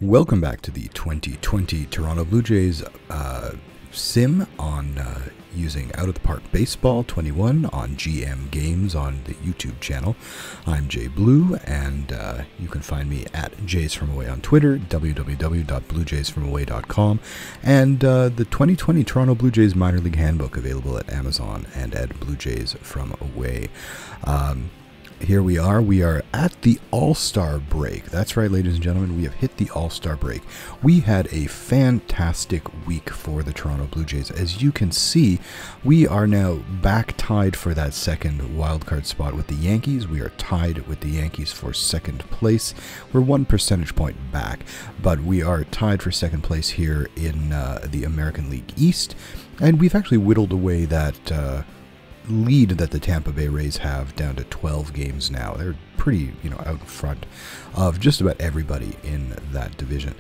Welcome back to the 2020 Toronto Blue Jays sim on using Out of the Park Baseball 21 on GM Games on the YouTube channel. I'm JayBlue, and you can find me at Jays From Away on Twitter, www.bluejaysfromaway.com, and the 2020 Toronto Blue Jays Minor League Handbook available at Amazon and at Blue Jays From Away. Here we are at the All-Star break. That's right, ladies and gentlemen, we have hit the All-Star break. We had a fantastic week for the Toronto Blue Jays. As you can see, we are now back tied for that second wildcard spot with the Yankees. We are tied with the Yankees for second place. We're 1 percentage point back, but we are tied for second place here in the American League East, and we've actually whittled away that lead that the Tampa Bay Rays have down to 12 games now. They're pretty, out in front of just about everybody in that division.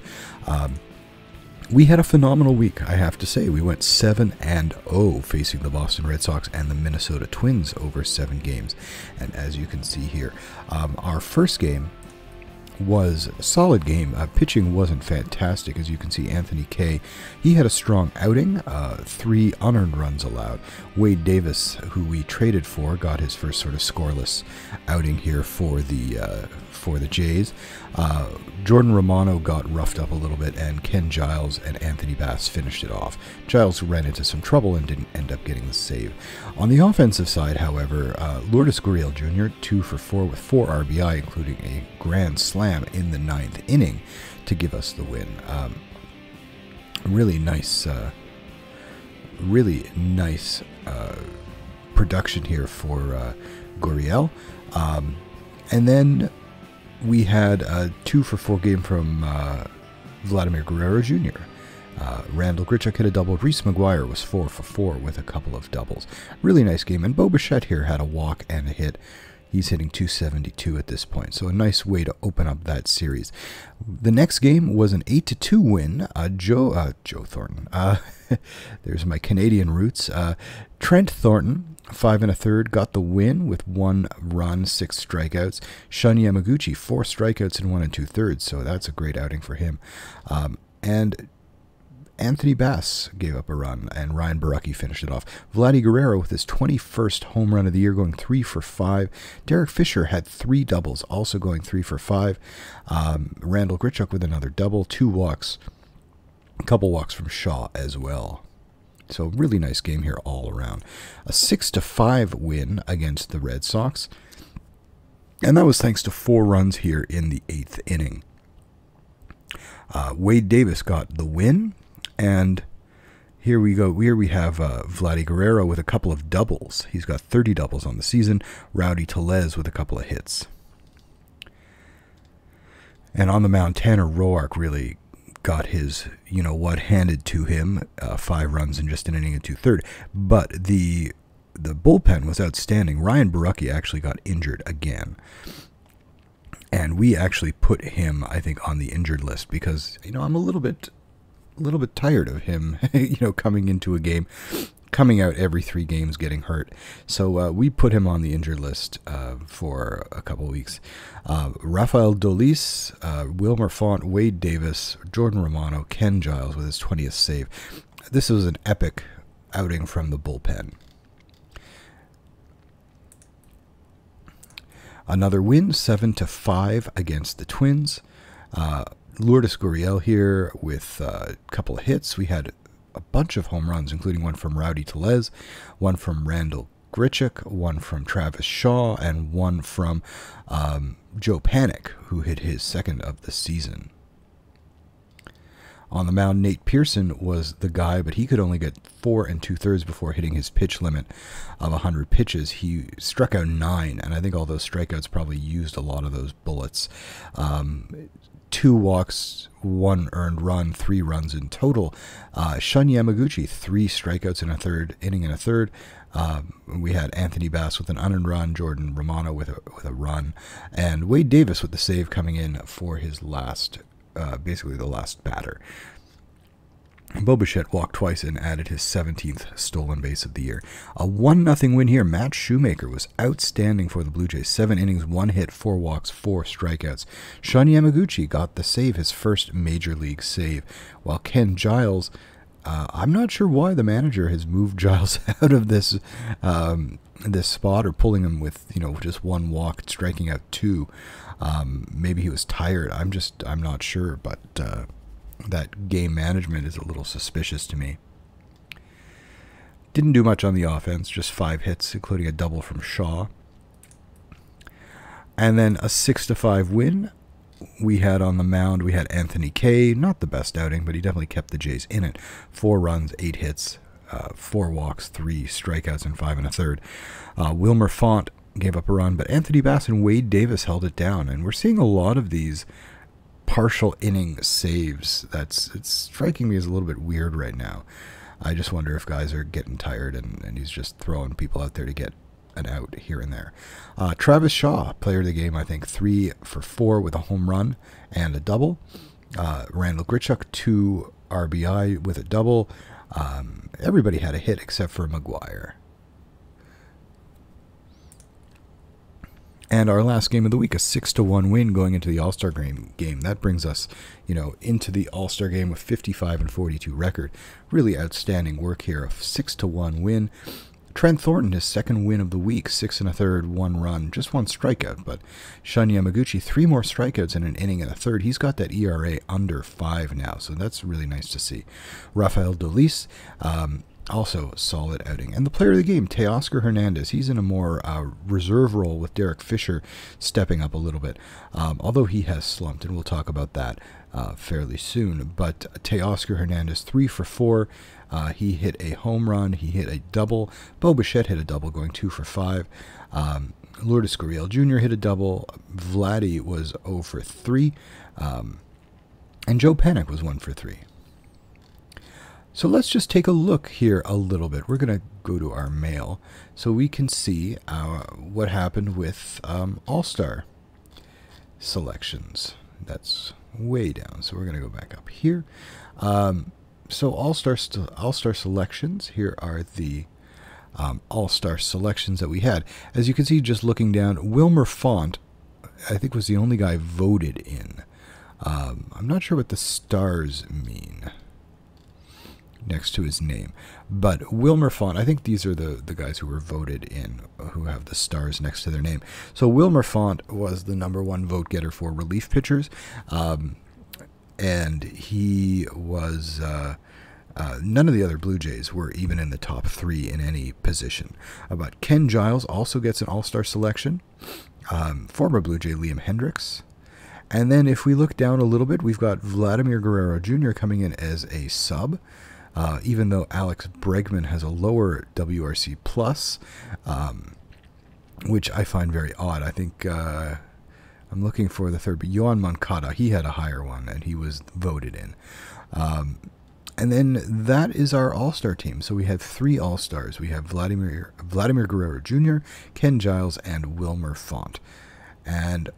We had a phenomenal week, I have to say. We went 7-0 facing the Boston Red Sox and the Minnesota Twins over 7 games. And as you can see here, our first game was a solid game. Pitching wasn't fantastic. As you can see, Anthony Kay, he had a strong outing, 3 unearned runs allowed. Wade Davis, who we traded for, got his first sort of scoreless outing here for the Jays. Jordan Romano got roughed up a little bit, and Ken Giles and Anthony Bass finished it off. Giles ran into some trouble and didn't end up getting the save. On the offensive side, however, Lourdes Gurriel Jr., 2 for 4 with 4 RBI, including a grand slam in the 9th inning to give us the win. Really nice production here for Gurriel. And then we had a 2 for 4 game from Vladimir Guerrero Jr. Randall Grichuk hit a double. Reese McGuire was 4 for 4 with a couple of doubles. Really nice game. And Bo Bichette here had a walk and a hit. He's hitting .272 at this point, so a nice way to open up that series. The next game was an 8-2 win. Joe Thornton. There's my Canadian roots. Trent Thornton, 5 1/3, got the win with 1 run, 6 strikeouts. Shun Yamaguchi, 4 strikeouts and 1 2/3, so that's a great outing for him. And Anthony Bass gave up a run, and Ryan Baracki finished it off. Vladdy Guerrero with his 21st home run of the year, going 3 for 5. Derek Fisher had 3 doubles, also going 3 for 5. Randall Grichuk with another double, 2 walks, a couple walks from Shaw as well. So really nice game here all around. A 6-5 win against the Red Sox, and that was thanks to 4 runs here in the 8th inning. Wade Davis got the win. And here we go. Here we have Vladdy Guerrero with a couple of doubles. He's got 30 doubles on the season. Rowdy Tellez with a couple of hits. And on the mound, Tanner Roark really got his, handed to him. 5 runs in just an inning and 2/3. But the bullpen was outstanding. Ryan Baracki actually got injured again. And we actually put him, I think, on the injured list because, I'm a little bit tired of him, coming into a game, coming out every 3 games, getting hurt. So we put him on the injured list for a couple of weeks. Rafael Dolis, Wilmer Font, Wade Davis, Jordan Romano, Ken Giles with his 20th save. This was an epic outing from the bullpen. Another win, 7-5 against the Twins. Lourdes Gurriel here with a couple of hits. We had a bunch of home runs, including one from Rowdy Tellez, one from Randall Grichuk, one from Travis Shaw, and one from Joe Panik, who hit his 2nd of the season. On the mound, Nate Pearson was the guy, but he could only get 4 2/3 before hitting his pitch limit of 100 pitches. He struck out 9, and I think all those strikeouts probably used a lot of those bullets. 2 walks, 1 earned run, 3 runs in total. Shun Yamaguchi, 3 strikeouts in a 3rd inning and a 3rd. We had Anthony Bass with an unearned run, Jordan Romano with a run, and Wade Davis with the save coming in for his last, basically the last batter. Bo Bichette walked twice and added his 17th stolen base of the year. A 1-0 win here. Matt Shoemaker was outstanding for the Blue Jays. 7 innings, 1 hit, 4 walks, 4 strikeouts. Shun Yamaguchi got the save, his first major league save, while Ken Giles, I'm not sure why the manager has moved Giles out of this this spot, or pulling him with, just 1 walk, striking out 2. Maybe he was tired. I'm not sure, but that game management is a little suspicious to me. Didn't do much on the offense, just 5 hits, including a double from Shaw. And then a 6-5 win we had on the mound. We had Anthony Kay, not the best outing, but he definitely kept the Jays in it. 4 runs, 8 hits, 4 walks, 3 strikeouts, and 5 1/3. Wilmer Font gave up a run, but Anthony Bass and Wade Davis held it down. And we're seeing a lot of these partial inning saves. It's striking me as a little bit weird right now. I just wonder if guys are getting tired and he's just throwing people out there to get an out here and there. Travis Shaw, player of the game, I think 3 for 4 with a home run and a double. Randall Grichuk, 2 RBI with a double. Everybody had a hit except for McGuire. And our last game of the week, a 6-1 win going into the All-Star game. That brings us, into the All-Star game with 55-42 record. Really outstanding work here. A 6-1 win. Trent Thornton, his second win of the week, 6 1/3, 1 run, just 1 strikeout. But Shun Yamaguchi, 3 more strikeouts in an inning and a third. He's got that ERA under 5 now, so that's really nice to see. Rafael Dolis, also solid outing. And the player of the game, Teoscar Hernandez, he's in a more reserve role with Derek Fisher stepping up a little bit, although he has slumped, and we'll talk about that fairly soon. But Teoscar Hernandez, 3 for 4. He hit a home run. He hit a double. Bo Bichette hit a double, going 2 for 5. Lourdes Gurriel Jr. hit a double. Vladdy was 0 for 3. And Joe Panik was 1 for 3. So let's just take a look here a little bit. We're going to go to our mail so we can see what happened with All-Star selections. That's way down, so we're going to go back up here. So All-Star selections, here are the All-Star selections that we had. As you can see, just looking down, Wilmer Font, I think, was the only guy voted in. I'm not sure what the stars mean next to his name, but Wilmer Font, I think these are the guys who were voted in, who have the stars next to their name. So Wilmer Font was the #1 vote getter for relief pitchers, and he was none of the other Blue Jays were even in the top 3 in any position. But Ken Giles also gets an All-Star selection, former Blue Jay Liam Hendricks. And then if we look down a little bit, we've got Vladimir Guerrero Jr. coming in as a sub. Even though Alex Bregman has a lower WRC+, which I find very odd. I think I'm looking for the third, but Yohan Moncada, he had a higher one, and he was voted in. And then that is our All-Star team. So we have 3 All-Stars. We have Vladimir Guerrero Jr., Ken Giles, and Wilmer Font. And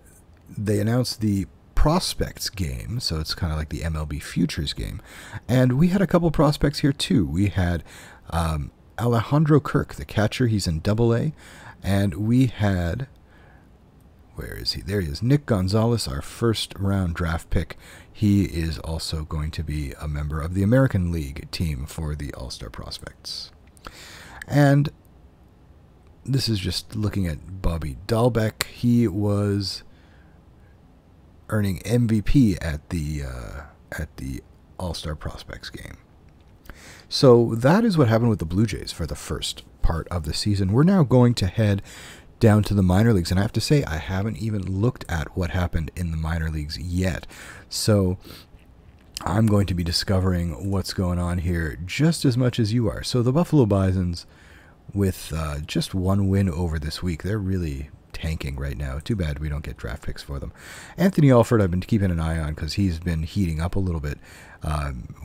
they announced the prospects game, so it's kind of like the MLB Futures game. And we had a couple prospects here too. We had Alejandro Kirk, the catcher. He's in AA. And we had, where is he? There he is. Nick Gonzalez, our first-round draft pick. He is also going to be a member of the American League team for the All-Star prospects. And this is just looking at Bobby Dahlbeck. He was earning MVP at the All-Star Prospects game. So that is what happened with the Blue Jays for the first part of the season. We're now going to head down to the minor leagues, and I have to say I haven't even looked at what happened in the minor leagues yet. So I'm going to be discovering what's going on here just as much as you are. So the Buffalo Bisons, with just 1 win over this week, they're really tanking right now. Too bad we don't get draft picks for them. Anthony Alford, I've been keeping an eye on because he's been heating up a little bit.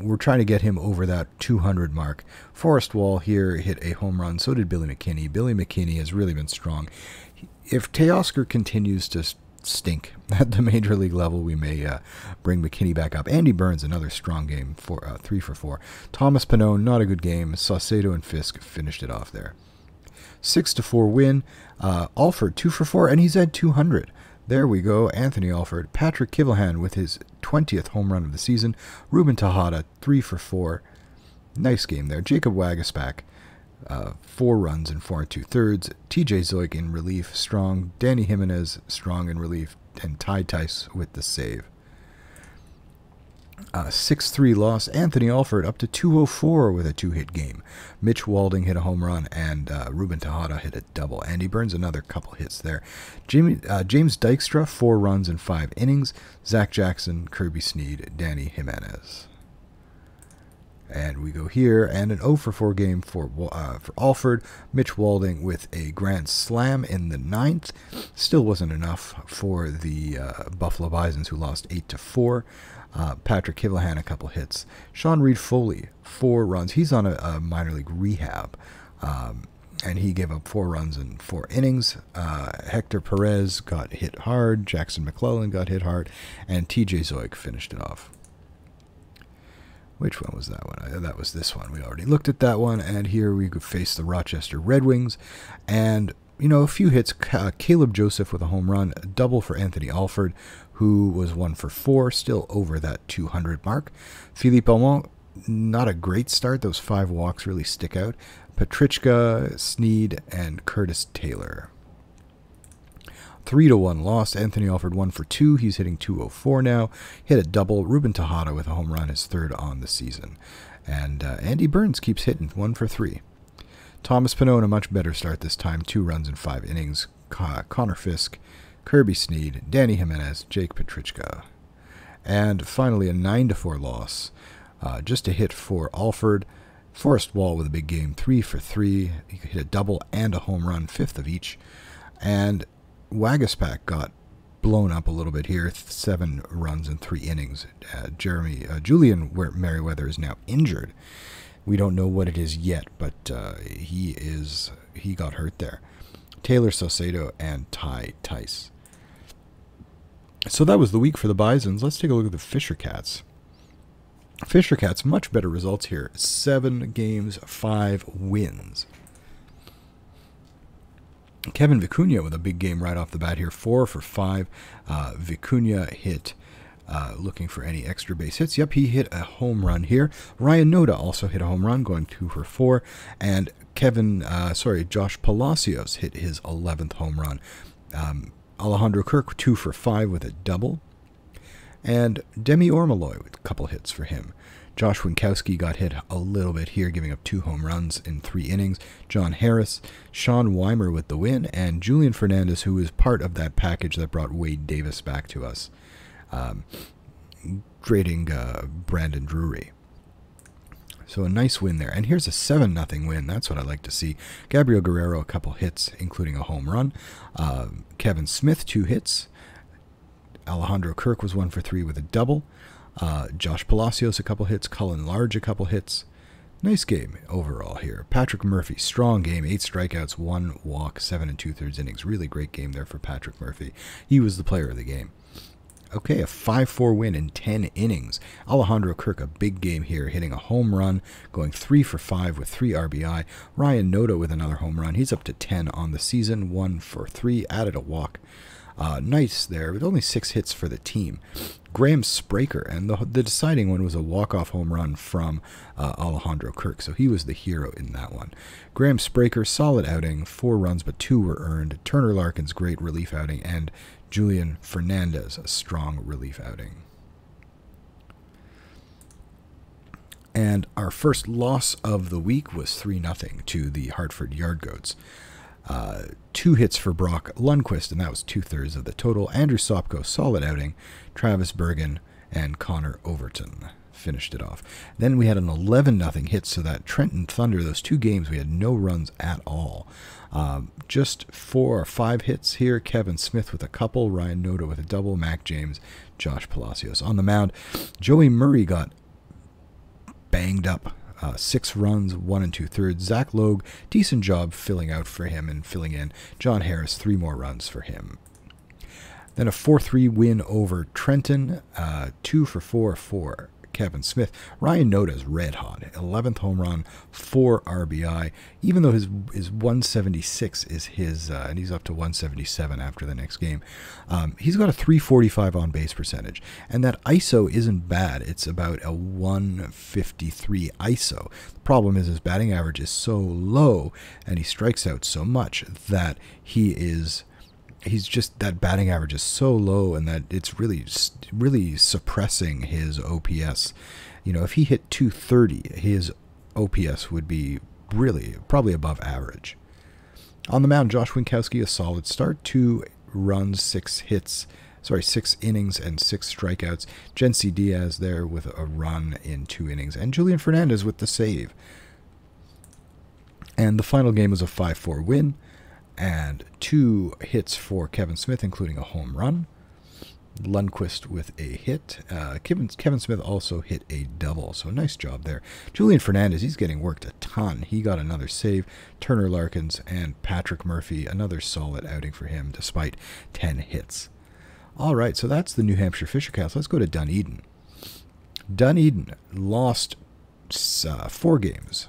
We're trying to get him over that 200 mark. Forrest Wall here hit a home run. So did Billy McKinney. Billy McKinney has really been strong. If Teoscar continues to stink at the major league level. We may bring McKinney back up. Andy Burns, another strong game, 3 for 4. Thomas Pannone, not a good game. Saucedo and Fisk finished it off there. 6-4 win. Alford, 2 for 4, and he's at 200. There we go. Anthony Alford. Patrick Kivelhan with his 20th home run of the season. Ruben Tejada, 3 for 4. Nice game there. Jacob Wagaspak, 4 runs and 4 2/3. TJ Zoik in relief, strong. Danny Jimenez, strong in relief. And Ty Tice with the save. 6-3 loss. Anthony Alford up to 204 with a 2-hit game. Mitch Walding hit a home run, and Ruben Tejada hit a double. Andy Burns, another couple hits there. James Dykstra, 4 runs and 5 innings. Zach Jackson, Kirby Sneed, Danny Jimenez. And we go here, and an 0 for 4 game for Alford. Mitch Walding with a grand slam in the 9th. Still wasn't enough for the Buffalo Bisons, who lost 8-4. Patrick Kivelhan, a couple hits. Sean Reed Foley, 4 runs. He's on a minor league rehab, and he gave up 4 runs in 4 innings. Hector Perez got hit hard. Jackson McClellan got hit hard, and TJ Zoik finished it off. Which one was that one? That was this one. We already looked at that one, and here we could face the Rochester Red Wings, and a few hits. Caleb Joseph with a home run, a double for Anthony Alford, who was 1 for 4, still over that 200 mark. Philippe Aumont, not a great start. Those 5 walks really stick out. Patrichka, Sneed, and Curtis Taylor. 3-1 loss. Anthony Alford 1 for 2. He's hitting 204 now. Hit a double. Ruben Tejada with a home run, his 3rd on the season. And Andy Burns keeps hitting 1 for 3. Thomas Pannone, a much better start this time. 2 runs in 5 innings. Connor Fisk, Kirby Sneed, Danny Jimenez, Jake Patrichka. And finally a 9-4 loss. Just a hit for Alford. Forrest Wall with a big game. 3 for 3. He hit a double and a home run, 5th of each. And Wagaspak got blown up a little bit here. 7 runs in 3 innings. Julian Merriweather is now injured. We don't know what it is yet, but he got hurt there. Taylor Saucedo and Ty Tice. So that was the week for the Bisons. Let's take a look at the Fisher Cats. Fisher Cats, much better results here. 7 games, 5 wins. Kevin Vicuña with a big game right off the bat here, 4 for 5. Vicuña hit, looking for any extra base hits. Yep, he hit a home run here. Ryan Noda also hit a home run, going 2 for 4. And Josh Palacios hit his 11th home run. Alejandro Kirk, 2 for 5 with a double. And Demi Ormaloy with a couple hits for him. Josh Winkowski got hit a little bit here, giving up 2 home runs in 3 innings. John Harris, Sean Weimer with the win, and Julian Fernandez, who is part of that package that brought Wade Davis back to us, trading Brandon Drury. So a nice win there. And here's a 7-0 win. That's what I like to see. Gabriel Guerrero, a couple hits, including a home run. Kevin Smith, 2 hits. Alejandro Kirk was 1 for 3 with a double. Josh Palacios, a couple hits. Cullen Large, a couple hits. Nice game overall here. Patrick Murphy, strong game. 8 strikeouts, 1 walk, 7 2/3 innings. Really great game there for Patrick Murphy. He was the player of the game. Okay, a 5-4 win in 10 innings. Alejandro Kirk, a big game here, hitting a home run, going 3 for 5 with 3 RBI. Ryan Noda with another home run. He's up to 10 on the season, 1 for 3, added a walk. Nice there, with only 6 hits for the team. Graham Spraker, and the deciding one was a walk-off home run from Alejandro Kirk, so he was the hero in that one. Graham Spraker, solid outing, 4 runs, but 2 were earned. Turner Larkin's great relief outing, and Julian Fernandez, a strong relief outing. And our first loss of the week was 3-0 to the Hartford Yard Goats. 2 hits for Brock Lundquist, and that was 2/3 of the total. Andrew Sopko, solid outing. Travis Bergen and Connor Overton finished it off. Then we had an 11-0 hit, so that Trenton Thunder, those 2 games, we had no runs at all. Just 4 or 5 hits here. Kevin Smith with a couple, Ryan Noda with a double, Mac James, Josh Palacios. On the mound, Joey Murray got banged up. 6 runs, 1 2/3. Zach Logue, decent job filling out for him and filling in. John Harris, 3 more runs for him. Then a 4-3 win over Trenton, 2 for 4 for Kevin Smith. Ryan Noda's red hot, 11th home run, 4 RBI. Even though his 176 is his, and he's up to 177 after the next game. He's got a 345 on base percentage, and that ISO isn't bad. It's about a 153 ISO. The problem is his batting average is so low, and he strikes out so much that he's just, that batting average is so low, and that it's really suppressing his OPS. You know, if he hit 230, his OPS would be really probably above average. On the mound, Josh Winkowski, a solid start, 2 runs, 6 innings and 6 strikeouts. Jency Diaz there with a run in 2 innings, and Julian Fernandez with the save. And the final game was a 5-4 win, and 2 hits for Kevin Smith, including a home run. Lundqvist with a hit. Kevin Smith also hit a double, so nice job there. Julian Fernandez, he's getting worked a ton. He got another save. Turner Larkins and Patrick Murphy, another solid outing for him despite 10 hits. All right, so that's the New Hampshire Fisher Cats. Let's go to Dunedin. Dunedin lost 4 games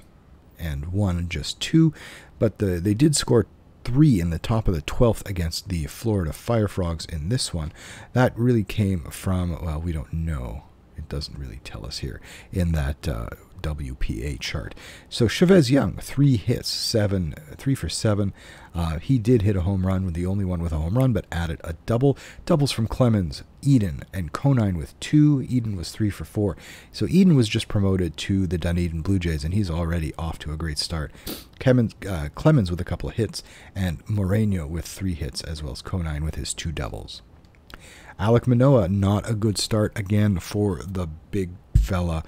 and won just 2, but they did score 3 in the top of the 12th against the Florida Fire Frogs in this one. That really came from, well, we don't know. It doesn't really tell us here in that WPA chart. So Chavez Young, 3 hits, 3 for 7. He did hit a home run, with the only one with a home run, but added a double. Doubles from Clemens, Eden, and Conine with 2. Eden was 3 for 4. So Eden was just promoted to the Dunedin Blue Jays, and he's already off to a great start. Clemens with a couple of hits, and Moreno with 3 hits, as well as Conine with his 2 doubles. Alek Manoah, not a good start again for the big fella.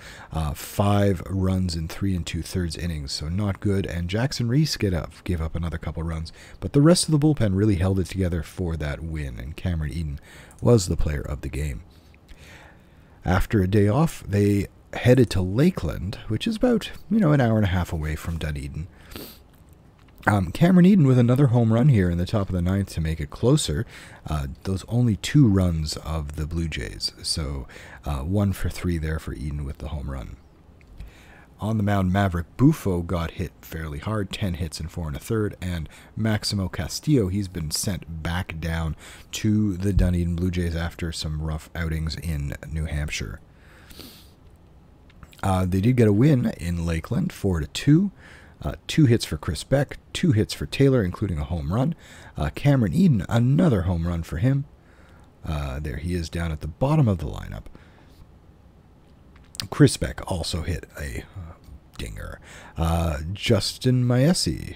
5 runs in 3 2/3 innings, so not good. And Jackson Reese gave up another couple runs, but the rest of the bullpen really held it together for that win, and Cameron Eden was the player of the game. After a day off, they headed to Lakeland, which is about, an hour and a half away from Dunedin. Cameron Eden with another home run here in the top of the 9th to make it closer. Those only 2 runs of the Blue Jays, so 1 for 3 there for Eden with the home run. On the mound, Maverick Bufo got hit fairly hard, 10 hits and 4 1/3, and Maximo Castillo, he's been sent back down to the Dunedin Blue Jays after some rough outings in New Hampshire. They did get a win in Lakeland, 4-2. 2 hits for Chris Beck, 2 hits for Taylor, including a home run. Cameron Eden, another home run for him. There he is down at the bottom of the lineup. Chris Beck also hit a dinger. Justin Maesi,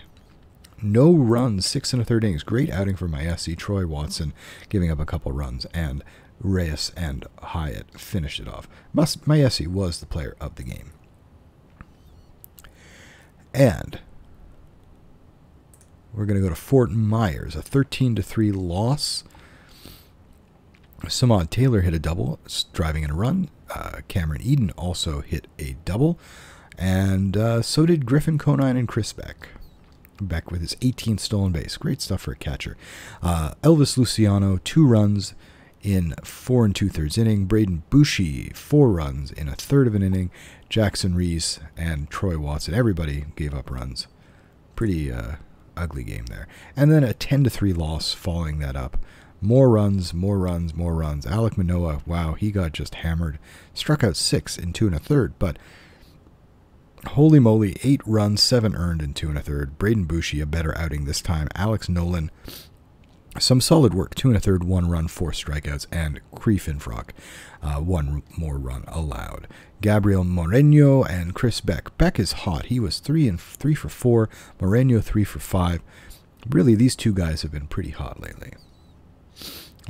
no runs, 6 1/3 innings. Great outing for Maesi. Troy Watson giving up a couple runs, and Reyes and Hyatt finished it off. Maesi was the player of the game. And we're going to go to Fort Myers, a 13-3 loss. Samad Taylor hit a double, driving in a run. Cameron Eden also hit a double. And so did Griffin Conine and Chris Beck. Beck with his 18th stolen base. Great stuff for a catcher. Elvis Luciano, 2 runs in 4 2/3 inning. Braden Bushey, 4 runs in 1/3 of an inning. Jackson Reese and Troy Watson, everybody gave up runs. Pretty ugly game there. And then a 10-3 loss following that up. More runs. Alek Manoah, wow, he got just hammered. Struck out 6 in 2 1/3, but holy moly, 8 runs, 7 earned in 2 1/3. Braden Bushey, a better outing this time. Alex Nolan, some solid work, 2 1/3, 1 run, 4 strikeouts, and Cree Finfrock, 1 more run allowed. Gabriel Moreno and Chris Beck. Beck is hot. He was 3 for 4. Moreno 3 for 5. Really, these 2 guys have been pretty hot lately.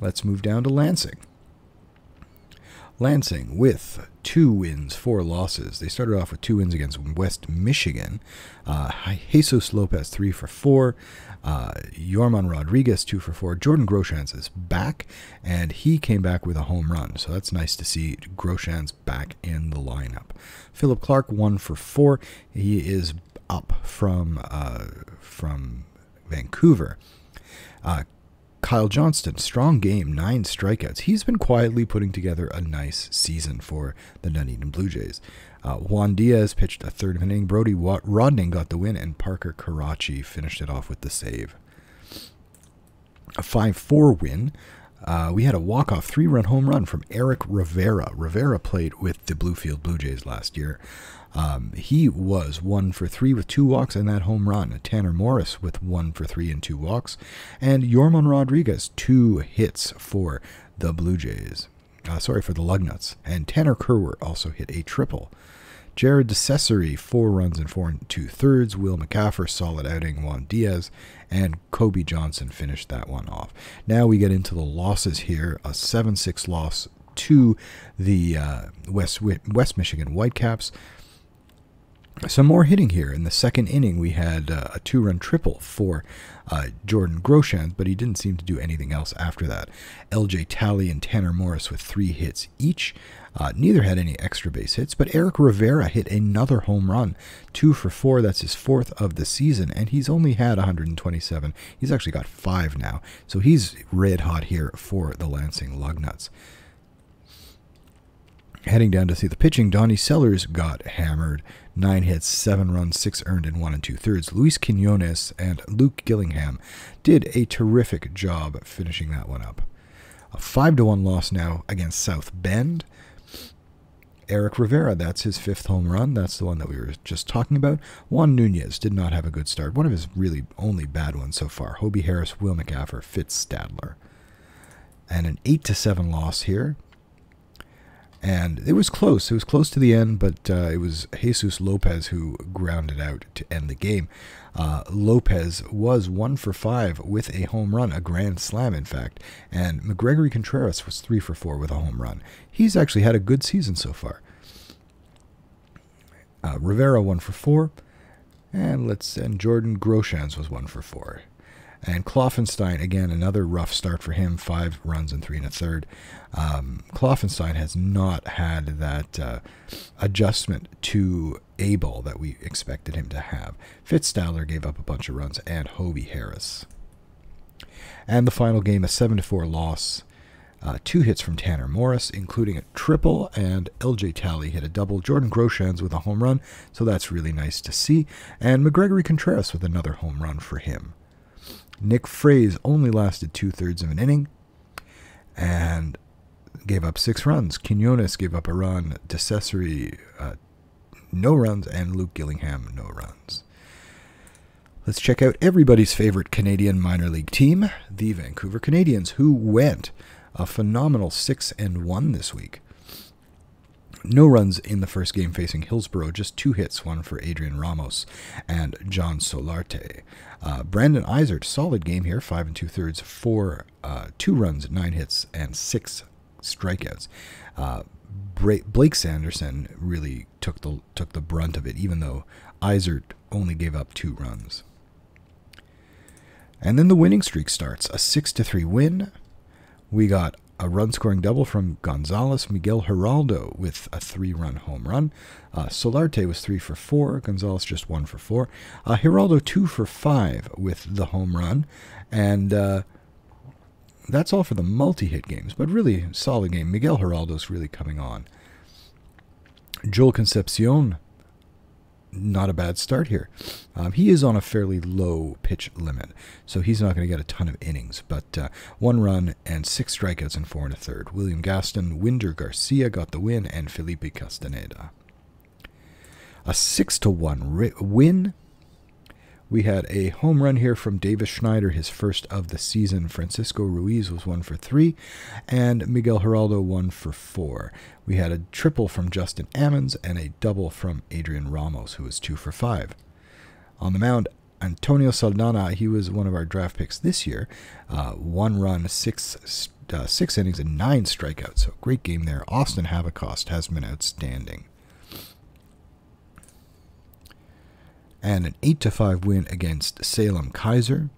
Let's move down to Lansing. Lansing with 2 wins, 4 losses. They started off with 2 wins against West Michigan. Jesus Lopez 3 for 4. Yorman Rodriguez 2 for 4. Jordan Groshans is back, and he came back with a home run. So that's nice to see Groshans back in the lineup. Philip Clark 1 for 4. He is up from Vancouver. Kyle Johnston, strong game, 9 strikeouts. He's been quietly putting together a nice season for the Dunedin Blue Jays. Juan Diaz pitched a third inning. Brody Rodning got the win, and Parker Karachi finished it off with the save. A 5-4 win. We had a walk-off 3-run home run from Eric Rivera. Rivera played with the Bluefield Blue Jays last year. He was 1 for 3 with 2 walks in that home run. Tanner Morris with 1 for 3 and 2 walks. And Yorman Rodriguez, 2 hits for the Blue Jays. For the Lugnuts. And Tanner Kerwer also hit a triple. Jared DeCesare, 4 runs and 4 2/3. Will McCaffer, solid outing. Juan Diaz and Kobe Johnson finished that one off. Now we get into the losses here. A 7-6 loss to the West Michigan Whitecaps. Some more hitting here. In the second inning, we had a 2-run triple for Jordan Groshans, but he didn't seem to do anything else after that. LJ Talley and Tanner Morris with 3 hits each. Neither had any extra base hits, but Eric Rivera hit another home run, 2 for 4. That's his 4th of the season, and he's only had 127. He's actually got 5 now, so he's red hot here for the Lansing Lugnuts. Heading down to see the pitching, Donnie Sellers got hammered. 9 hits, 7 runs, 6 earned in 1 2/3. Luis Quinones and Luke Gillingham did a terrific job finishing that one up. A 5-1 loss now against South Bend. Eric Rivera, that's his 5th home run. That's the one that we were just talking about. Juan Nunez did not have a good start. One of his really only bad ones so far. Hobie Harris, Will McCaffer, Fitz Stadler. And an 8-7 loss here. And it was close. It was close to the end, but it was Jesus Lopez who grounded out to end the game. Lopez was 1 for 5 with a home run, a grand slam, in fact. And McGregory Contreras was 3 for 4 with a home run. He's actually had a good season so far. Rivera 1 for 4. And Jordan Groshans was 1 for 4. And Kloffenstein, again, another rough start for him, 5 runs and 3 1/3. Kloffenstein has not had that adjustment to A-ball that we expected him to have. Fitz Stadler gave up a bunch of runs, and Hobie Harris. And the final game, a 7-4 loss. 2 hits from Tanner Morris, including a triple, and LJ Talley hit a double. Jordan Groshans with a home run, so that's really nice to see. And McGregory Contreras with another home run for him. Nick Fraze only lasted 2/3 of an inning and gave up 6 runs. Quinones gave up a run. DeCesare, no runs, and Luke Gillingham, no runs. Let's check out everybody's favorite Canadian minor league team, the Vancouver Canadians, who went a phenomenal 6-1 this week. No runs in the first game facing Hillsborough, just 2 hits, 1 for Adrian Ramos and John Solarte. Brandon Eisert, solid game here, 5 2/3, 2 runs, 9 hits, and 6 strikeouts. Blake Sanderson really took the brunt of it, even though Eisert only gave up 2 runs. And then the winning streak starts, a 6-3 win. We got a run-scoring double from Gonzalez. Miguel Geraldo with a 3-run home run. Solarte was 3 for 4. Gonzalez just 1 for 4. Geraldo 2 for 5 with the home run. And that's all for the multi-hit games, but really solid game. Miguel Geraldo's really coming on. Joel Concepcion, not a bad start here. He is on a fairly low pitch limit, so he's not going to get a ton of innings, but 1 run and 6 strikeouts in 4 1/3. William Gaston, Winder Garcia got the win, and Felipe Castaneda. A 6-1 win. We had a home run here from Davis Schneider, his first of the season. Francisco Ruiz was 1 for 3, and Miguel Geraldo 1 for 4. We had a triple from Justin Ammons and a double from Adrian Ramos, who was 2 for 5. On the mound, Antonio Saldana, he was one of our draft picks this year. 1 run, 6 innings, and 9 strikeouts. So great game there. Austin Havacost has been outstanding. And an 8-5 win against Salem Kaiser.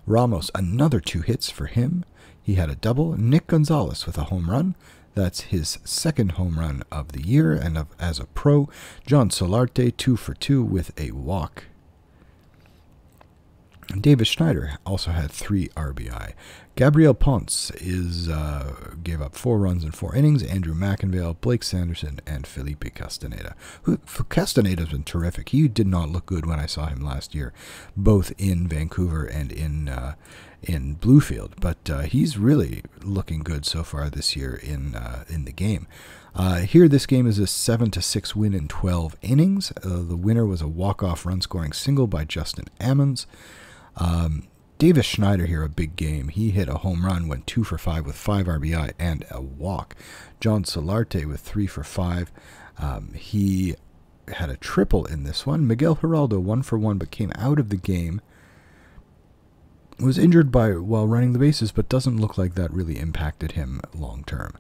Ramos, another 2 hits for him. He had a double. Nick Gonzalez with a home run. That's his 2nd home run of the year and as a pro. John Solarte, 2 for 2 with a walk. Davis Schneider also had 3 RBI. Gabriel Ponce gave up 4 runs in 4 innings. Andrew McInvale, Blake Sanderson, and Felipe Castaneda. Castaneda's been terrific. He did not look good when I saw him last year, both in Vancouver and in Bluefield. But he's really looking good so far this year in the game. Here, this game is a 7-6 win in 12 innings. The winner was a walk-off run-scoring single by Justin Ammons. Davis Schneider here, a big game. He hit a home run, went 2 for 5 with 5 RBI and a walk. John Solarte with 3 for 5. He had a triple in this one. Miguel Geraldo 1 for 1, but came out of the game. Was injured while running the bases, but doesn't look like that really impacted him long term.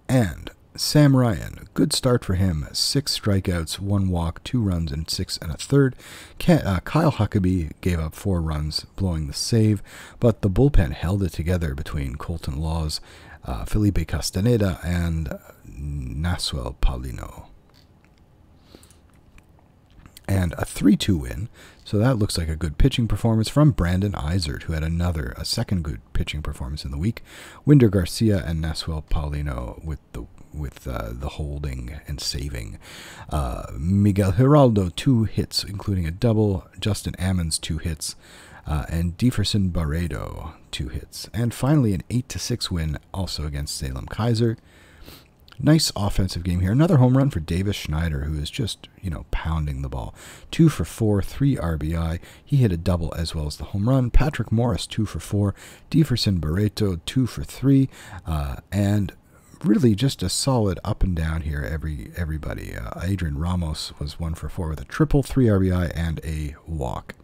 And Sam Ryan, good start for him. 6 strikeouts, 1 walk, 2 runs, and 6 1/3. Kyle Huckabee gave up 4 runs, blowing the save, but the bullpen held it together between Colton Laws, Felipe Castaneda, and Nasuel Paulino. And a 3-2 win, so that looks like a good pitching performance from Brandon Eisert, who had a second good pitching performance in the week. Winder Garcia and Nasuel Paulino with the holding and saving. Miguel Geraldo 2 hits, including a double. Justin Ammons 2 hits, and Jefferson Barredo 2 hits. And finally, an 8-6 win also against Salem Kaiser. Nice offensive game here. Another home run for Davis Schneider, who is just, pounding the ball. 2 for 4, 3 RBI. He hit a double as well as the home run. Patrick Morris, 2 for 4. Jefferson Barreto, 2 for 3. And really just a solid up and down here, everybody. Adrian Ramos was 1 for 4 with a triple, 3 RBI, and a walk.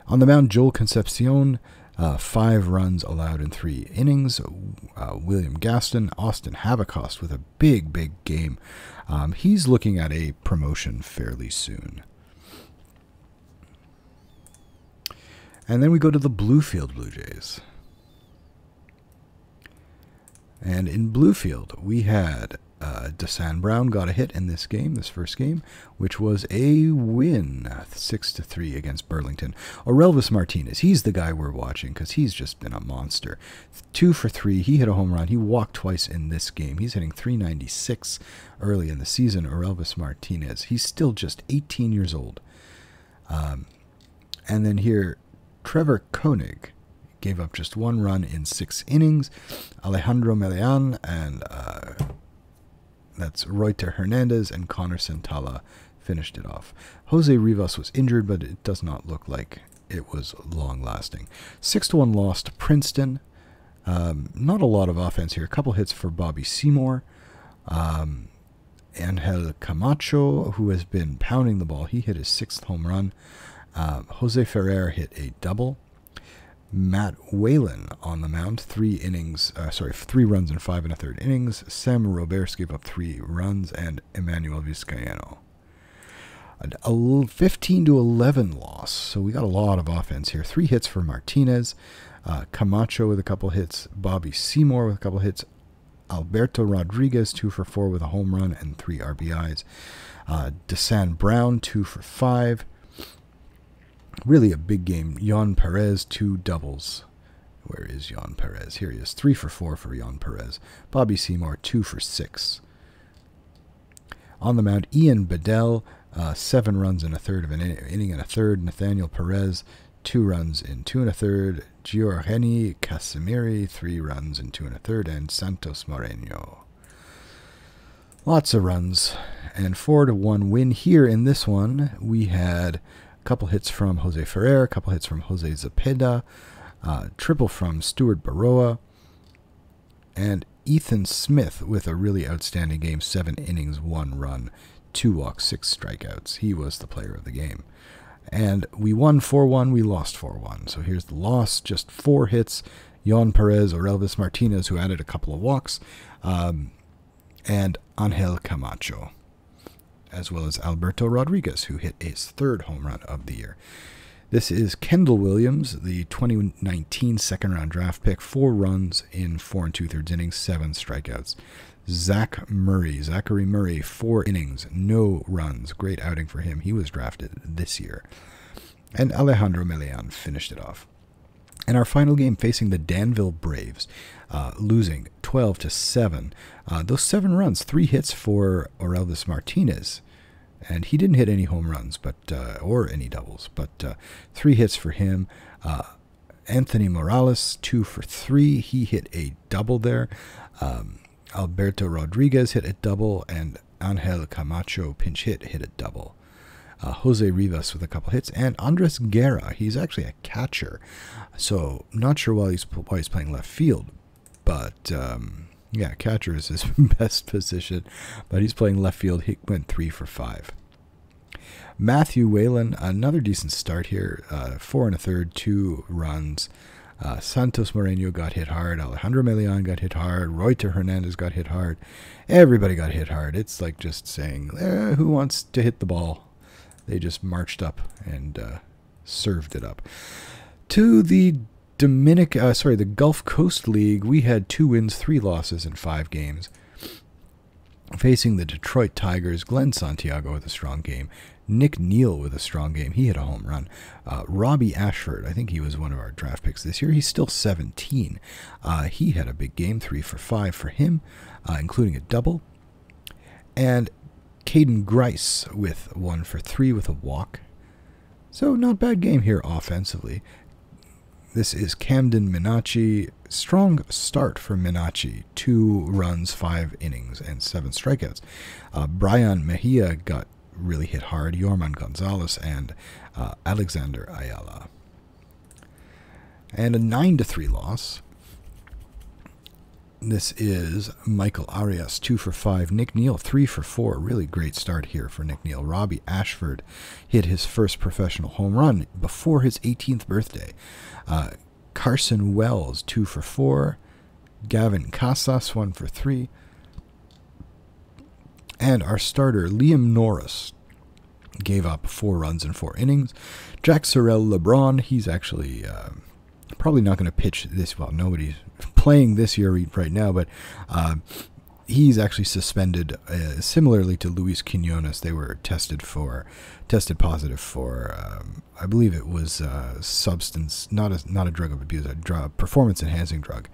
On the mound, Joel Concepcion, 5 runs allowed in 3 innings. William Gaston, Austin Havacost with a big game. He's looking at a promotion fairly soon. And then we go to the Bluefield Blue Jays. And in Bluefield, we had Desan Brown got a hit in this first game, which was a win, 6-3 against Burlington. Elvis Martinez, he's the guy we're watching because he's just been a monster. 2 for 3, he hit a home run. He walked twice in this game. He's hitting .396 early in the season. Elvis Martinez, he's still just 18 years old. And then here, Trevor Koenig gave up just 1 run in 6 innings. Alejandro Melean and that's Reuter Hernandez and Connor Santala finished it off. Jose Rivas was injured, but it does not look like it was long-lasting. 6-1 loss to Princeton. Not a lot of offense here. A couple hits for Bobby Seymour. Angel Camacho, who has been pounding the ball, he hit his 6th home run. Jose Ferrer hit a double. Matt Whalen on the mound, 3 runs in 5 1/3 innings. Sam Roberts gave up 3 runs, and Emmanuel Vizcaino. A 15-11 loss, so we got a lot of offense here. 3 hits for Martinez, Camacho with a couple hits, Bobby Seymour with a couple hits, Alberto Rodriguez 2 for 4 with a home run and 3 RBIs. Desan Brown 2 for 5. Really a big game. Yon Perez, 2 doubles. Where is Yon Perez? Here he is. 3 for 4 for Yon Perez. Bobby Seymour, 2 for 6. On the mound, Ian Bedell, 7 runs in a third of an inning and a third. Nathaniel Perez, 2 runs in 2 1/3. Giorgeni Casimiri, 3 runs in 2 1/3. And Santos Moreno. Lots of runs. And 4-1 win here in this one. We had a couple hits from Jose Ferrer, a couple hits from Jose Zepeda, triple from Stuart Baroa, and Ethan Smith with a really outstanding game, 7 innings, 1 run, 2 walks, 6 strikeouts. He was the player of the game. And we won 4-1, we lost 4-1. So here's the loss, just 4 hits. Yon Perez or Elvis Martinez, who added a couple of walks, and Angel Camacho, as well as Alberto Rodriguez, who hit his 3rd home run of the year. This is Kendall Williams, the 2019 second-round draft pick, 4 runs in 4 2/3 innings, 7 strikeouts. Zachary Murray, 4 innings, no runs. Great outing for him. He was drafted this year. And Alejandro Melian finished it off. And our final game facing the Danville Braves, losing 12-7. Those 7 runs, 3 hits for Elvis Martinez. And he didn't hit any home runs, but or any doubles, but 3 hits for him. Anthony Morales, 2 for 3. He hit a double there. Alberto Rodriguez hit a double, and Angel Camacho, pinch hit a double. Jose Rivas with a couple hits, and Andres Guerra. He's actually a catcher, so not sure why he's playing left field, but yeah, catcher is his best position, but he's playing left field. He went 3 for 5. Matthew Whalen, another decent start here, 4 1/3, 2 runs. Santos Moreno got hit hard. Alejandro Melian got hit hard. Reuter Hernandez got hit hard. Everybody got hit hard. It's like just saying, who wants to hit the ball? They just marched up and served it up. To the the Gulf Coast League, we had 2 wins, 3 losses in 5 games. Facing the Detroit Tigers, Glenn Santiago with a strong game. Nick Neal with a strong game. He hit a home run. Robbie Ashford, I think he was one of our draft picks this year. He's still 17. He had a big game, 3 for 5 for him, including a double. And Caden Grice with 1 for 3 with a walk. So not bad game here offensively. This is Camden Minacci. Strong start for Minacci. 2 runs, 5 innings, and 7 strikeouts. Brian Mejia got really hit hard. Yorman Gonzalez and Alexander Ayala. And a 9-3 loss. This is Michael Arias, 2 for 5. Nick Neal, 3 for 4. Really great start here for Nick Neal. Robbie Ashford hit his first professional home run before his 18th birthday. Carson Wells, 2 for 4. Gavin Casas, 1 for 3. And our starter, Liam Norris, gave up 4 runs in 4 innings. Jack Sorrell LeBron, he's actually probably not going to pitch this. Well, nobody's playing this year right now, but he's actually suspended. Similarly to Luis Quinones, they were tested positive for, I believe it was substance, not a drug of abuse, a performance-enhancing drug.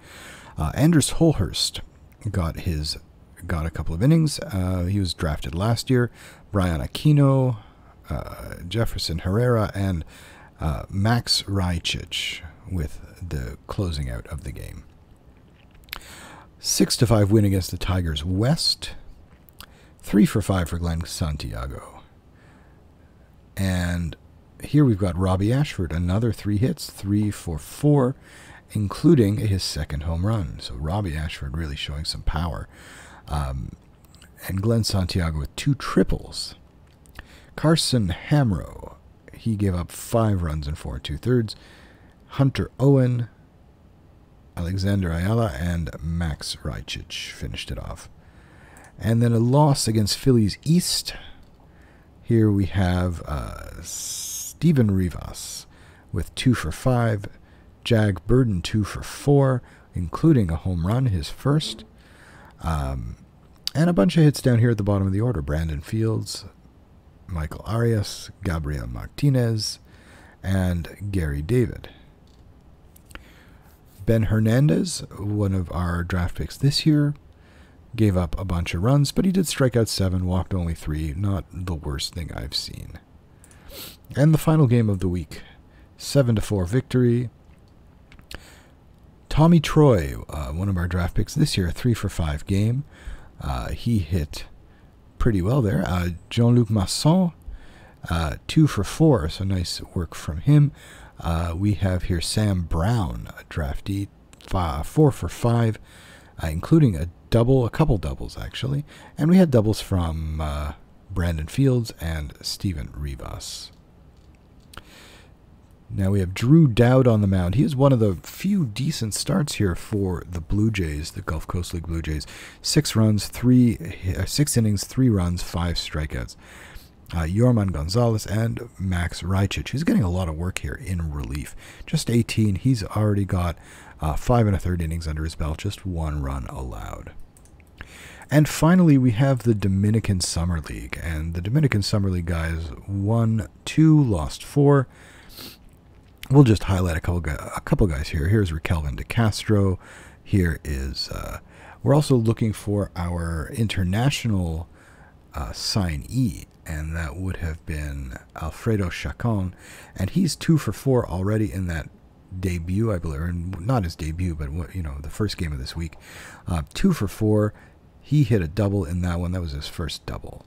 Andrus Holhurst got a couple of innings. He was drafted last year. Brian Aquino, Jefferson Herrera, and Max Rajcic with the closing out of the game. 6-5 win against the Tigers West. 3 for 5 for Glenn Santiago. And here we've got Robbie Ashford, another 3 hits, 3 for 4, including his second home run. So Robbie Ashford really showing some power. And Glenn Santiago with 2 triples. Carson Hamrow, he gave up 5 runs in 4 2/3. Hunter Owen, Alexander Ayala, and Max Rajcic finished it off. And then a loss against Phillies East. Here we have Steven Rivas with 2 for 5. Jag Burden, 2 for 4, including a home run, his first. And a bunch of hits down here at the bottom of the order. Brandon Fields, Michael Arias, Gabriel Martinez, and Gary David. Ben Hernandez, one of our draft picks this year, gave up a bunch of runs, but he did strike out 7, walked only 3. Not the worst thing I've seen. And the final game of the week, 7-4 victory. Tommy Troy, one of our draft picks this year, 3 for 5 game. He hit pretty well there. Jean-Luc Masson, 2 for 4, so nice work from him. We have here Sam Brown, a draftee, 4 for 5, including a couple doubles actually. And we had doubles from Brandon Fields and Steven Rivas. Now we have Drew Dowd on the mound. He is one of the few decent starts here for the Blue Jays, the Gulf Coast League Blue Jays. 6 innings, 3 runs, 5 strikeouts. Yorman Gonzalez and Max Rajcic. He's getting a lot of work here in relief. Just 18. He's already got 5 1/3 innings under his belt, just 1 run allowed. And finally, we have the Dominican Summer League. And the Dominican Summer League guys won 2, lost 4. We'll just highlight a couple guys here. Here's Raquelvin De Castro. Here is, we're also looking for our international signee, and that would have been Alfredo Chacon. And he's 2 for 4 already in that debut, I believe, or not his debut, but the first game of this week. 2 for 4. He hit a double in that one. That was his first double.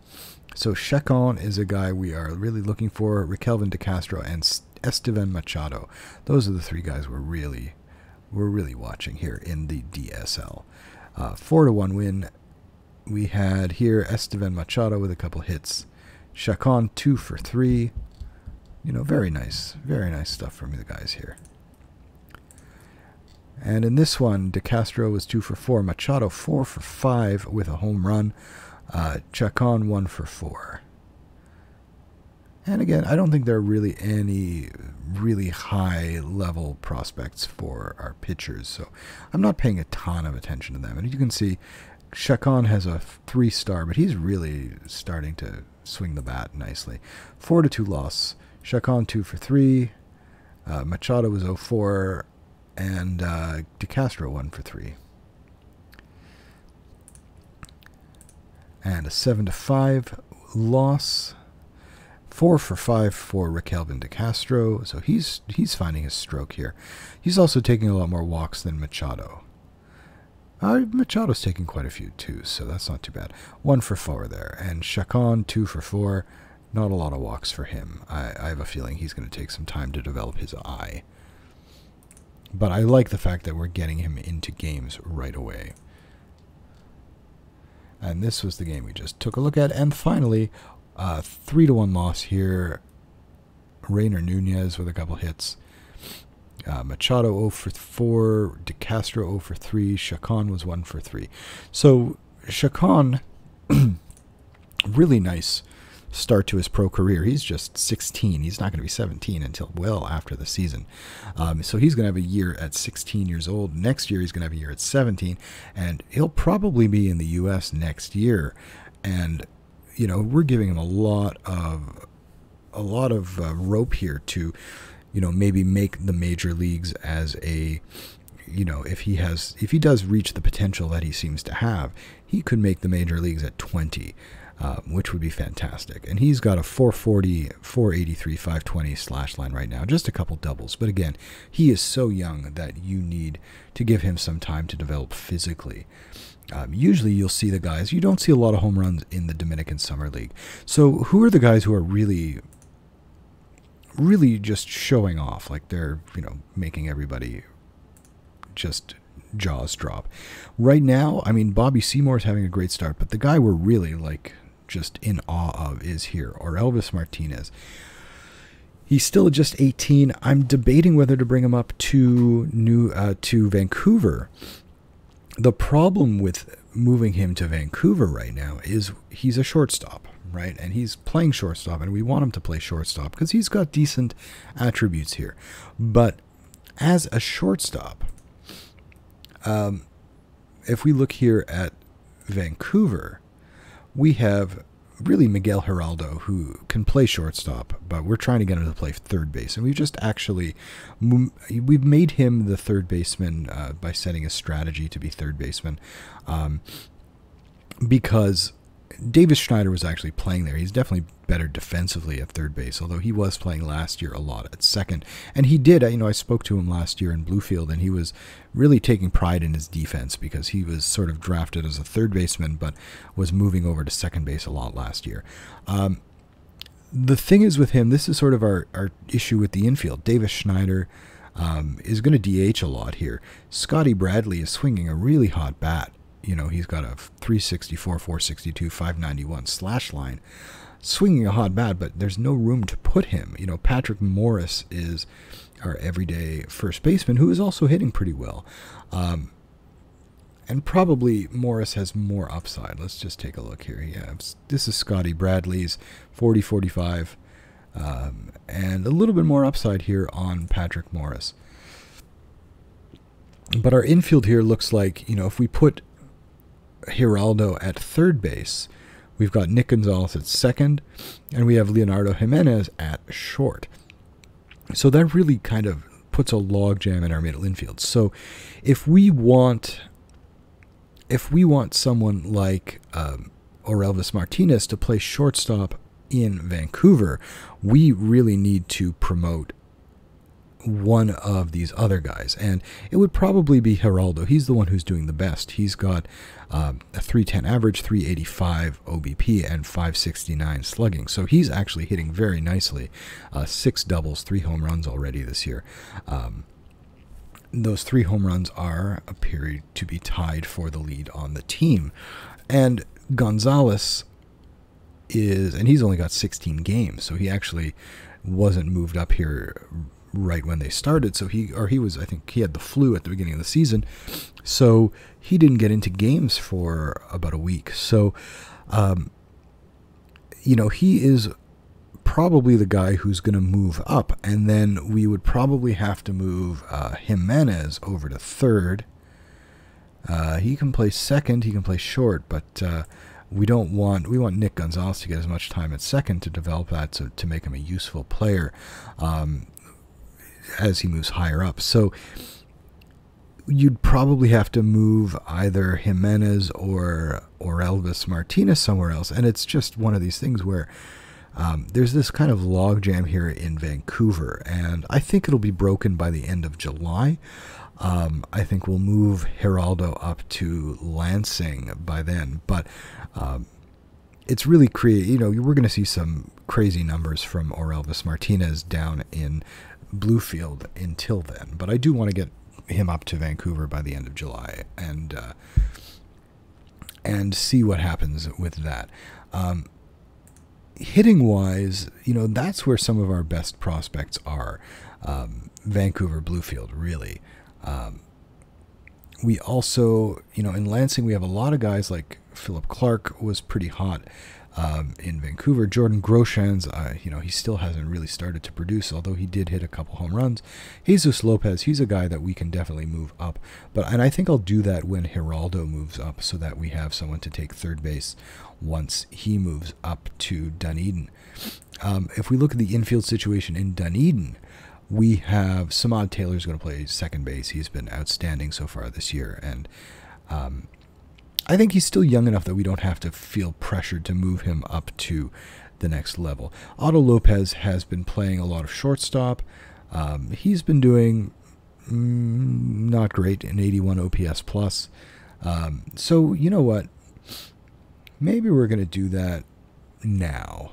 So Chacon is a guy we are really looking for. Raquelvin De Castro and Esteban Machado. Those are the 3 guys we're really watching here in the DSL. 4-1 win. We had here Esteban Machado with a couple hits. Chacon 2 for 3. Very nice stuff from the guys here. And in this one, De Castro was 2 for 4. Machado 4 for 5 with a home run. Chacon 1 for 4. And again, I don't think there are really any really high-level prospects for our pitchers, so I'm not paying a ton of attention to them. And you can see Chacon has a 3-star, but he's really starting to swing the bat nicely. 4-2 loss. Chacon 2 for 3. Machado was 0-4, and De Castro 1 for 3. And a 7-5 loss. 4 for 5 for Raquelvin De Castro, so he's finding his stroke here. He's also taking a lot more walks than Machado. Machado's taking quite a few too, so that's not too bad. 1 for 4 there, and Chacon 2 for 4. Not a lot of walks for him. I have a feeling he's going to take some time to develop his eye. But I like the fact that we're getting him into games right away. And this was the game we just took a look at, and finally, 3-1 loss here. Rainer Nunez with a couple hits. Machado 0 for 4. De Castro 0 for 3. Chacon was 1 for 3. So Chacon, really nice start to his pro career. He's just 16. He's not going to be 17 until well after the season. So he's going to have a year at 16 years old. Next year he's going to have a year at 17, and he'll probably be in the U.S. next year. And we're giving him a lot of rope here to, maybe make the major leagues as a, if he does reach the potential that he seems to have, he could make the major leagues at 20, which would be fantastic. And he's got a 440, 483, 520 slash line right now, just a couple doubles. But again, he is so young that you need to give him some time to develop physically. Usually you'll see the guys, you don't see a lot of home runs in the Dominican Summer League. So who are the guys who are really just showing off, like they're, making everybody just jaws drop? Right now, I mean, Bobby Seymour's having a great start, but the guy we're really just in awe of is here, or Elvis Martinez. He's still just 18. I'm debating whether to bring him up to Vancouver. The problem with moving him to Vancouver right now is he's a shortstop, right? And he's playing shortstop, and we want him to play shortstop because he's got decent attributes here. But as a shortstop, if we look here at Vancouver, we have really Miguel Geraldo, who can play shortstop, but we're trying to get him to play third base. And we've made him the third baseman by setting a strategy to be third baseman, because Davis Schneider was actually playing there. He's definitely better defensively at third base, although he was playing last year a lot at second. And he did, I spoke to him last year in Bluefield, and he was really taking pride in his defense because he was sort of drafted as a third baseman, but was moving over to second base a lot last year. The thing is with him, this is sort of our issue with the infield. Davis Schneider is going to DH a lot here. Scotty Bradley is swinging a really hot bat. He's got a 364, 462, 591 slash line, swinging a hot bat, but there's no room to put him. Patrick Morris is our everyday first baseman, who is also hitting pretty well. And probably Morris has more upside. Let's just take a look here. Yeah, this is Scotty Bradley's 40, 45, and a little bit more upside here on Patrick Morris. But our infield here looks like, if we put Giraldo at third base. We've got Nick Gonzalez at second, and we have Leonardo Jimenez at short. So that really kind of puts a logjam in our middle infield. So if we want someone like or Elvis Martinez to play shortstop in Vancouver, we really need to promote one of these other guys, and it would probably be Giraldo. He's the one who's doing the best. He's got a 310 average, 385 OBP, and 569 slugging. So he's actually hitting very nicely. 6 doubles, 3 home runs already this year. Those 3 home runs appear to be tied for the lead on the team. And Gonzalez and he's only got 16 games, so he actually wasn't moved up here right when they started. So I think he had the flu at the beginning of the season, so he didn't get into games for about a week. So, he is probably the guy who's going to move up, and then we would probably have to move Jimenez over to third. He can play second, he can play short, but we want Nick Gonzalez to get as much time at second to develop that, to make him a useful player as he moves higher up. So you'd probably have to move either Jimenez or Elvis Martinez somewhere else, and it's just one of these things where there's this kind of logjam here in Vancouver, and I think it'll be broken by the end of July. I think we'll move Giraldo up to Lansing by then, but it's really we're going to see some crazy numbers from Elvis Martinez down in Bluefield until then, but I do want to get him up to Vancouver by the end of July and see what happens with that. Hitting wise, that's where some of our best prospects are. Vancouver, Bluefield, really. We also, in Lansing, we have a lot of guys like Philip Clark was pretty hot in Vancouver. Jordan Groshans, he still hasn't really started to produce, although he did hit a couple home runs. Jesus Lopez, he's a guy that we can definitely move up. And I think I'll do that when Giraldo moves up, so that we have someone to take third base once he moves up to Dunedin. If we look at the infield situation in Dunedin, we have Samad Taylor's going to play second base. He's been outstanding so far this year, and I think he's still young enough that we don't have to feel pressured to move him up to the next level. Otto Lopez has been playing a lot of shortstop. He's been doing not great, an 81 OPS plus. So you know what? Maybe we're going to do that now,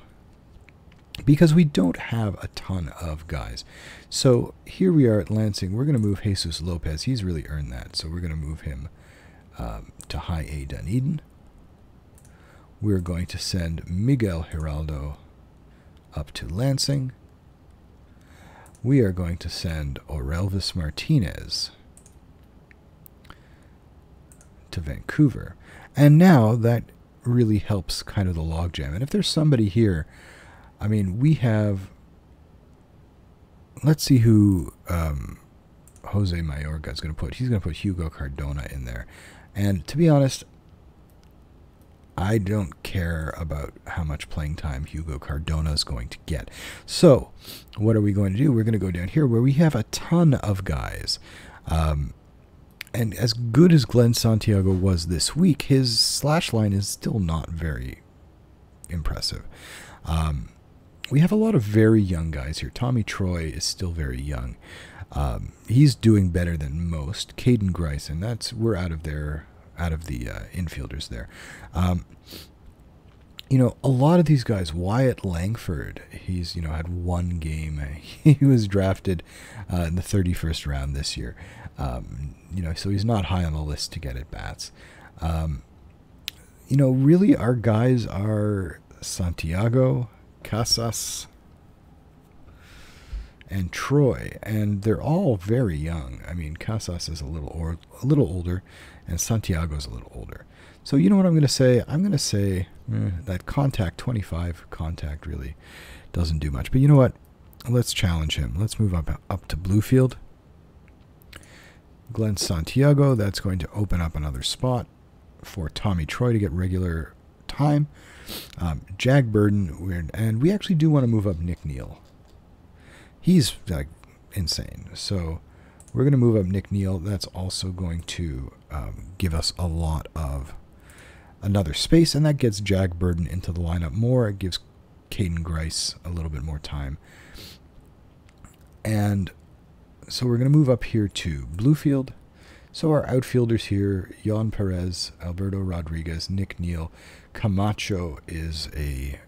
because we don't have a ton of guys. So here we are at Lansing. We're going to move Jesus Lopez. He's really earned that, so we're going to move him to High A Dunedin. We're going to send Miguel Giraldo up to Lansing. We are going to send Elvis Martinez to Vancouver. And now that really helps kind of the logjam. And if there's somebody here, we have, let's see who Jose Mayorga is going to put. He's going to put Hugo Cardona in there. And to be honest, I don't care about how much playing time Hugo Cardona is going to get. So what are we going to do? We're going to go down here where we have a ton of guys. And as good as Glenn Santiago was this week, his slash line is still not very impressive. We have a lot of very young guys here. Tommy Troy is still very young. He's doing better than most. Caden Gryson, we're out of the infielders there. A lot of these guys. Wyatt Langford, he's had one game. He was drafted in the 31st round this year. So he's not high on the list to get at bats. Really our guys are Santiago, Casas, and Troy, and they're all very young. Casas is a little older, and Santiago's a little older. So you know what I'm going to say? I'm going to say that 25 contact really doesn't do much. But you know what? Let's challenge him. Let's move up to Bluefield. Glenn Santiago, that's going to open up another spot for Tommy Troy to get regular time. Jag Burden, and we actually do want to move up Nick Neal. He's like insane. So we're going to move up Nick Neal. That's also going to give us a lot of another space, and that gets Jag Burden into the lineup more. It gives Caden Grice a little bit more time. And so we're going to move up here to Bluefield. So our outfielders here, Yon Perez, Alberto Rodriguez, Nick Neal. Camacho is a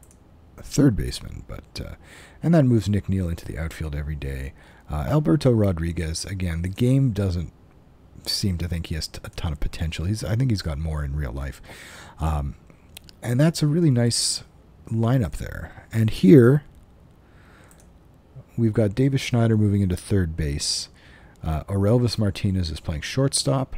third baseman, but and that moves Nick Neal into the outfield every day. Alberto Rodriguez, again, the game doesn't seem to think he has a ton of potential. I think he's got more in real life. And that's a really nice lineup there. And here, we've got Davis Schneider moving into third base. Elvis Martinez is playing shortstop.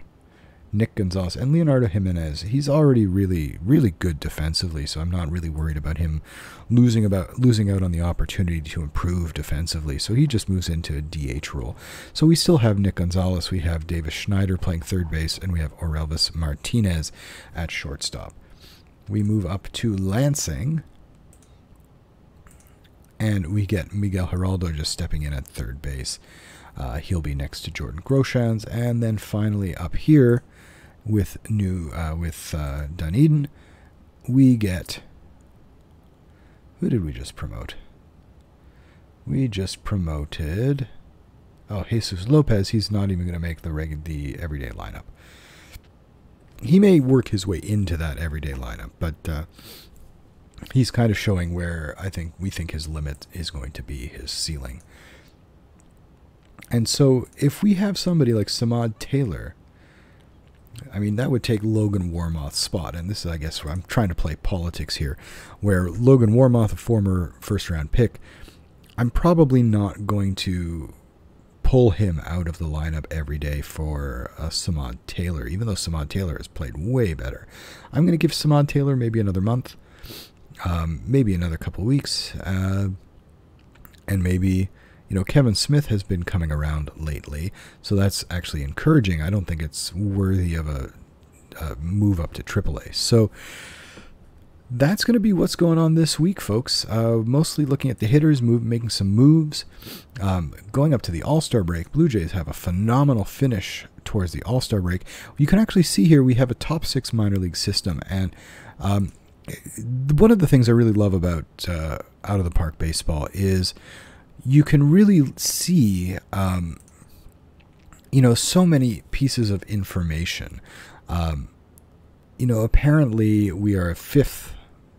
Nick Gonzalez and Leonardo Jimenez. He's already really, really good defensively, so I'm not really worried about him losing out on the opportunity to improve defensively. So he just moves into a DH role. So we still have Nick Gonzalez, we have Davis Schneider playing third base, and we have Elvis Martinez at shortstop. We move up to Lansing, and we get Miguel Geraldo just stepping in at third base. He'll be next to Jordan Groshans, and then finally up here with Dunedin, we get, who did we just promote? We just promoted, Jesus Lopez. He's not even going to make the everyday lineup. He may work his way into that everyday lineup, but he's kind of showing where we think his limit is going to be, his ceiling. And so if we have somebody like Samad Taylor, I mean, that would take Logan Warmoth's spot. And this is, I guess, where I'm trying to play politics here, where Logan Warmoth, a former first-round pick, I'm probably not going to pull him out of the lineup every day for Samad Taylor, even though Samad Taylor has played way better. I'm going to give Samad Taylor maybe another month, maybe another couple weeks, and maybe... Kevin Smith has been coming around lately, so that's actually encouraging. I don't think it's worthy of a move up to AAA. So that's going to be what's going on this week, folks. Mostly looking at the hitters, making some moves. Going up to the All-Star break, Blue Jays have a phenomenal finish towards the All-Star break. You can actually see here we have a top 6 minor league system, and one of the things I really love about Out of the Park baseball is you can really see, so many pieces of information. Apparently we are a 5th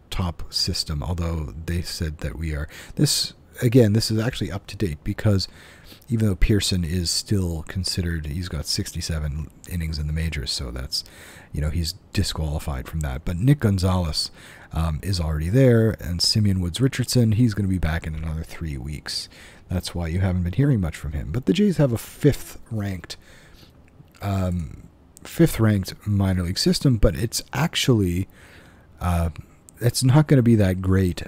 top system, although they said that we are. This is actually up to date because even though Pearson is still considered, he's got 67 innings in the majors, so that's, he's disqualified from that. But Nick Gonzalez is already there, and Simeon Woods-Richardson, he's going to be back in another 3 weeks. That's why you haven't been hearing much from him. But the Jays have a 5th ranked minor league system, but it's actually it's not going to be that great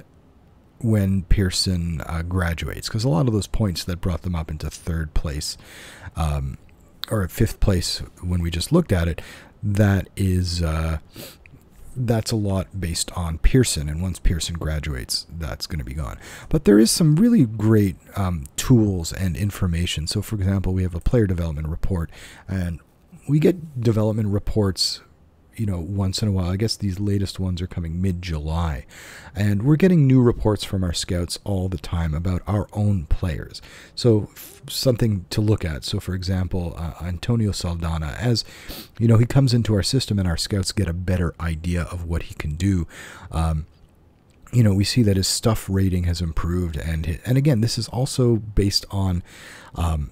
when Pearson graduates, because a lot of those points that brought them up into 3rd place or 5th place when we just looked at it, that's a lot based on Pearson, and once Pearson graduates, that's going to be gone. But there is some really great tools and information. So, for example, we have a player development report, and we get development reports, once in a while. I guess these latest ones are coming mid-July, and we're getting new reports from our scouts all the time about our own players. So something to look at. So, for example, Antonio Saldana, as he comes into our system, and our scouts get a better idea of what he can do. We see that his stuff rating has improved, and again, this is also based on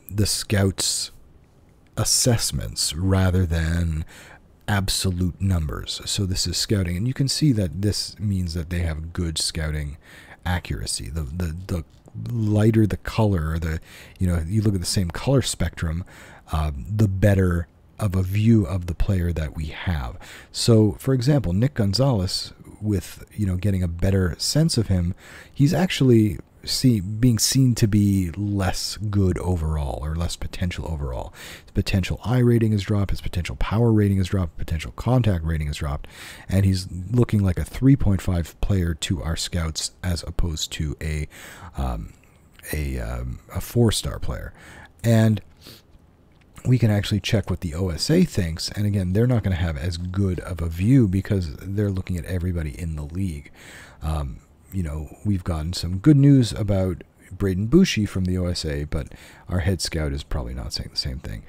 the scouts' assessments rather than absolute numbers. So this is scouting, and you can see that this means that they have good scouting accuracy. The lighter the color, or you look at the same color spectrum, the better of a view of the player that we have. So, for example, Nick Gonzalez, with getting a better sense of him, he's actually being seen to be less good overall, or less potential overall. His potential I rating has dropped, his potential power rating has dropped, potential contact rating has dropped, and he's looking like a 3.5 player to our scouts as opposed to a 4-star player. And we can actually check what the OSA thinks, and again, they're not going to have as good of a view because they're looking at everybody in the league. You know, we've gotten some good news about Braden Bushi from the OSA, but our head scout is probably not saying the same thing.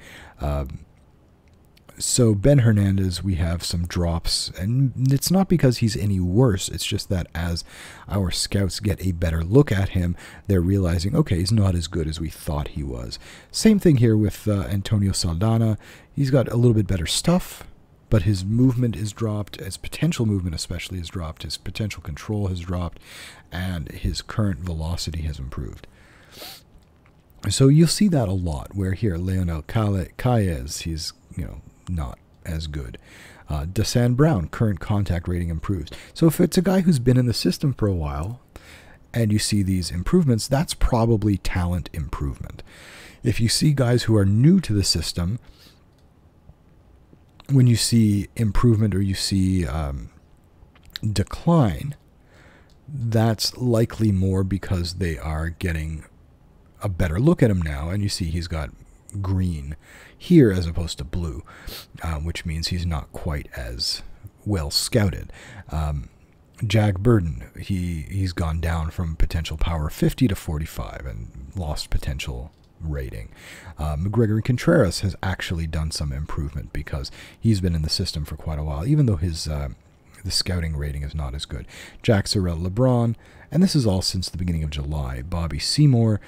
So Ben Hernandez, we have some drops, and it's not because he's any worse. It's just that as our scouts get a better look at him, they're realizing, okay, he's not as good as we thought he was. Same thing here with Antonio Saldana. He's got a little bit better stuff, but his movement is dropped, his potential movement especially has dropped, his potential control has dropped, and his current velocity has improved. So you'll see that a lot, where here, Leonel Calles, he's, you know, not as good. Desan Brown, current contact rating improves. So if it's a guy who's been in the system for a while, and you see these improvements, that's probably talent improvement. If you see guys who are new to the system, when you see improvement or you see decline, that's likely more because they are getting a better look at him now, and you see he's got green here as opposed to blue, which means he's not quite as well scouted. Jag Burden, he's gone down from potential power 50 to 45 and lost potential rating. McGregory Contreras has actually done some improvement because he's been in the system for quite a while, even though his the scouting rating is not as good. Jack Sorrell LeBron, and this is all since the beginning of July. Bobby Seymour,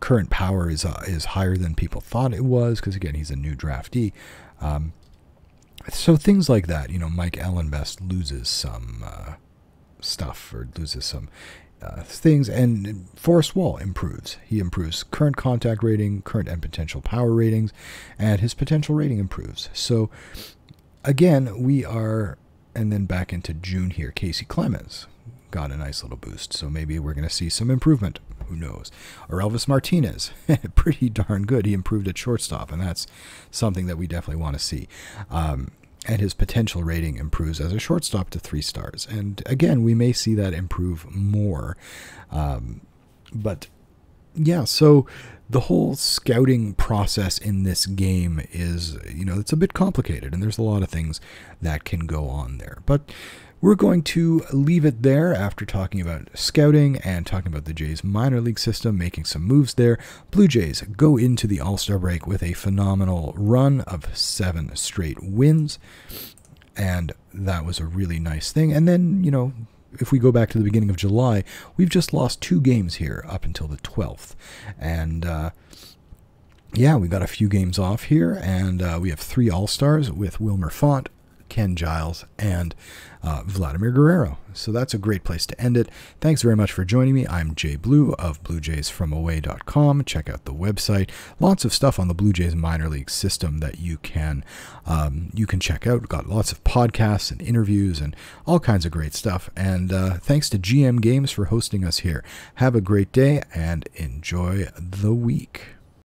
current power is higher than people thought it was, because again, he's a new draftee. So things like that, you know, Mike Ellenbest loses some stuff, or loses some things, and Forrest Wall improves. He improves current contact rating, current and potential power ratings, and his potential rating improves. So again, we are, and then back into June here, Casey Clemens got a nice little boost, so maybe we're going to see some improvement. Who knows? Or Elvis Martinez, pretty darn good. He improved at shortstop, and that's something that we definitely want to see. And his potential rating improves as a shortstop to 3 stars. And again, we may see that improve more. But yeah, so the whole scouting process in this game is, you know, it's a bit complicated, and there's a lot of things that can go on there. But we're going to leave it there after talking about scouting and talking about the Jays minor league system, making some moves there. Blue Jays go into the All-Star break with a phenomenal run of 7 straight wins, and that was a really nice thing. And then, you know, if we go back to the beginning of July, we've just lost 2 games here up until the 12th. And yeah, we got a few games off here, and we have 3 All-Stars with Wilmer Font, Ken Giles, and Vladimir Guerrero. So that's a great place to end it. Thanks very much for joining me. I'm JayBlue of BlueJaysFromAway.com. Check out the website. Lots of stuff on the Blue Jays minor league system that you can check out. We've got lots of podcasts and interviews and all kinds of great stuff. And thanks to GM Games for hosting us here. Have a great day and enjoy the week.